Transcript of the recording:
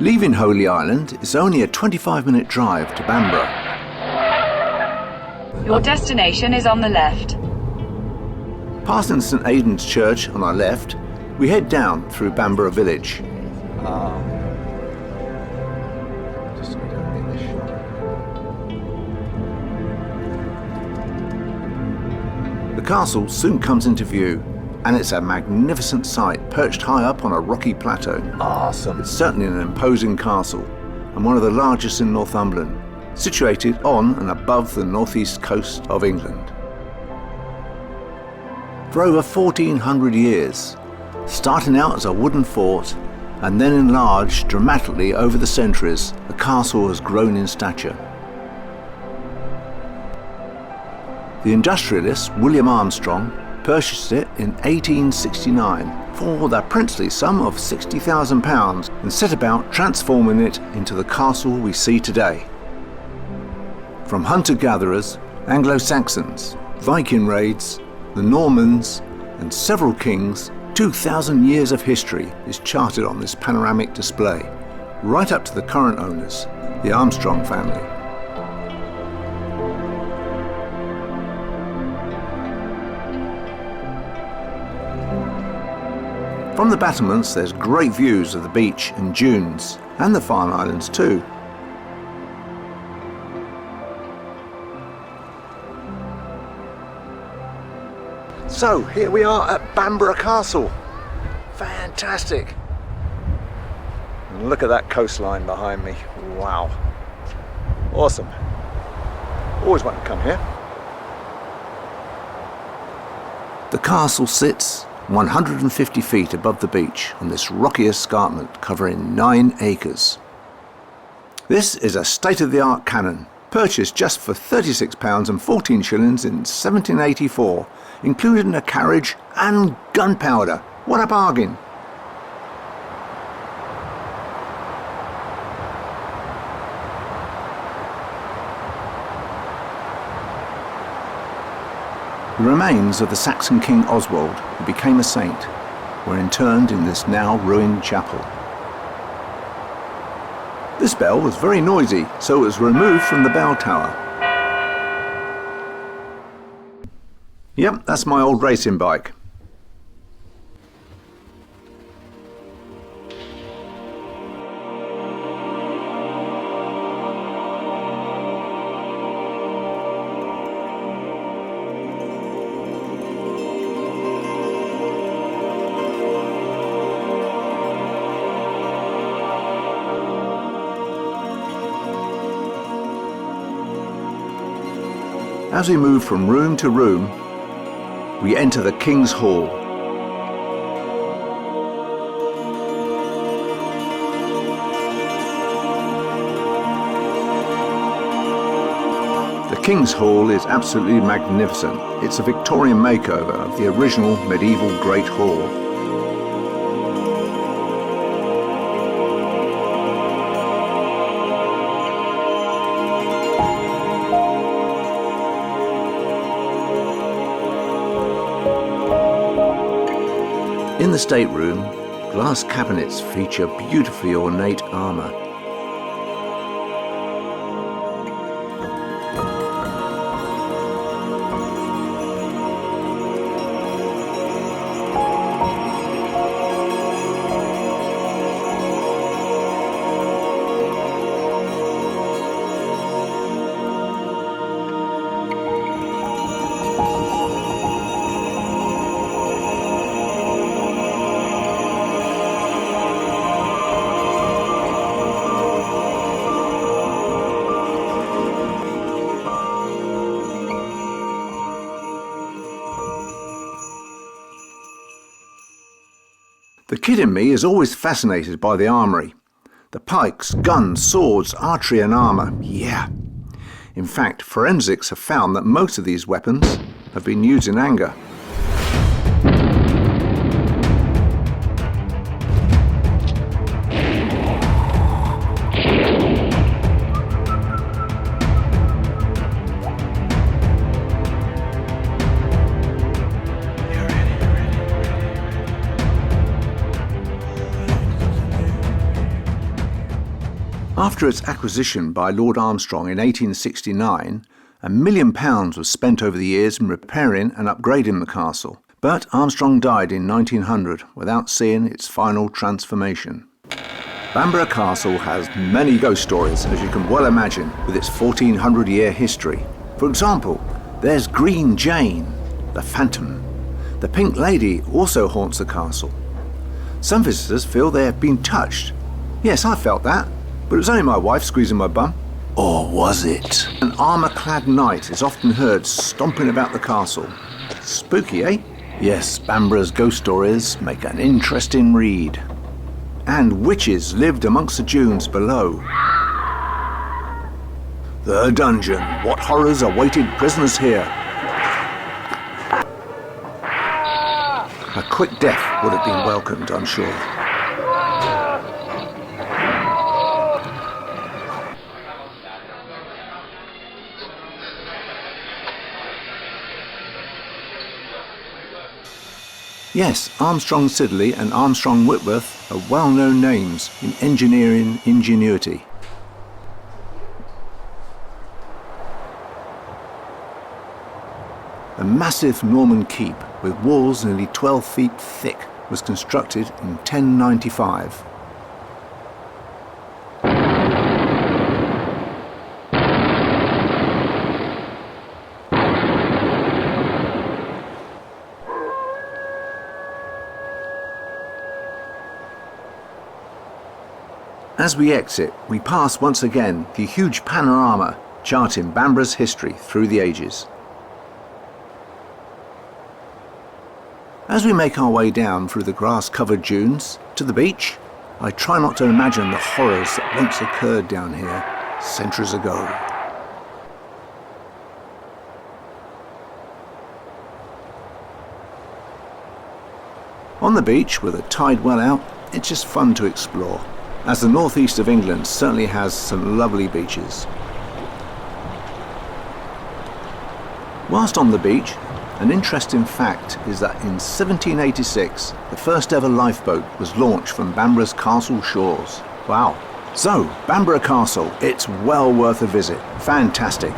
Leaving Holy Island, it's only a 25-minute drive to Bamburgh. Your destination is on the left. Passing St Aidan's Church on our left, we head down through Bamburgh village. The castle soon comes into view, and it's a magnificent sight perched high up on a rocky plateau. Awesome. It's certainly an imposing castle, and one of the largest in Northumberland, situated on and above the northeast coast of England. For over 1400 years, starting out as a wooden fort and then enlarged dramatically over the centuries, the castle has grown in stature. The industrialist William Armstrong purchased it in 1869 for the princely sum of £60,000 and set about transforming it into the castle we see today. From hunter-gatherers, Anglo-Saxons, Viking raids, the Normans, and several kings, 2,000 years of history is charted on this panoramic display, right up to the current owners, the Armstrong family. From the battlements, there's great views of the beach and dunes, and the Farne Islands too. So, here we are at Bamburgh Castle. Fantastic! And look at that coastline behind me. Wow. Awesome. Always want to come here. The castle sits 150 feet above the beach on this rocky escarpment covering 9 acres. This is a state-of-the-art cannon, purchased just for £36 and 14 shillings in 1784, including a carriage and gunpowder. What a bargain! The remains of the Saxon king Oswald, who became a saint, were interred in this now ruined chapel. This bell was very noisy, so it was removed from the bell tower. Yep, that's my old racing bike. As we move from room to room, we enter the King's Hall. The King's Hall is absolutely magnificent. It's a Victorian makeover of the original medieval Great Hall. In the stateroom, glass cabinets feature beautifully ornate armour. The kid in me is always fascinated by the armory. The pikes, guns, swords, archery and armour, yeah. In fact, forensics have found that most of these weapons have been used in anger. After its acquisition by Lord Armstrong in 1869, £1 million was spent over the years in repairing and upgrading the castle. But Armstrong died in 1900 without seeing its final transformation. Bamburgh Castle has many ghost stories, as you can well imagine, with its 1400-year history. For example, there's Green Jane, the Phantom. The Pink Lady also haunts the castle. Some visitors feel they have been touched. Yes, I felt that, but it was only my wife squeezing my bum. Or was it? An armour-clad knight is often heard stomping about the castle. Spooky, eh? Yes, Bamburgh's ghost stories make an interesting read. And witches lived amongst the dunes below. The dungeon. What horrors awaited prisoners here? A quick death would have been welcomed, I'm sure. Yes, Armstrong Siddeley and Armstrong Whitworth are well-known names in engineering ingenuity. A massive Norman keep with walls nearly 12 feet thick was constructed in 1095. As we exit, we pass once again the huge panorama charting Bamburgh's history through the ages. As we make our way down through the grass-covered dunes to the beach, I try not to imagine the horrors that once occurred down here centuries ago. On the beach, with the tide well out, it's just fun to explore, as the northeast of England certainly has some lovely beaches. Whilst on the beach, an interesting fact is that in 1786, the first ever lifeboat was launched from Bamburgh's castle shores. Wow. So, Bamburgh Castle, it's well worth a visit. Fantastic.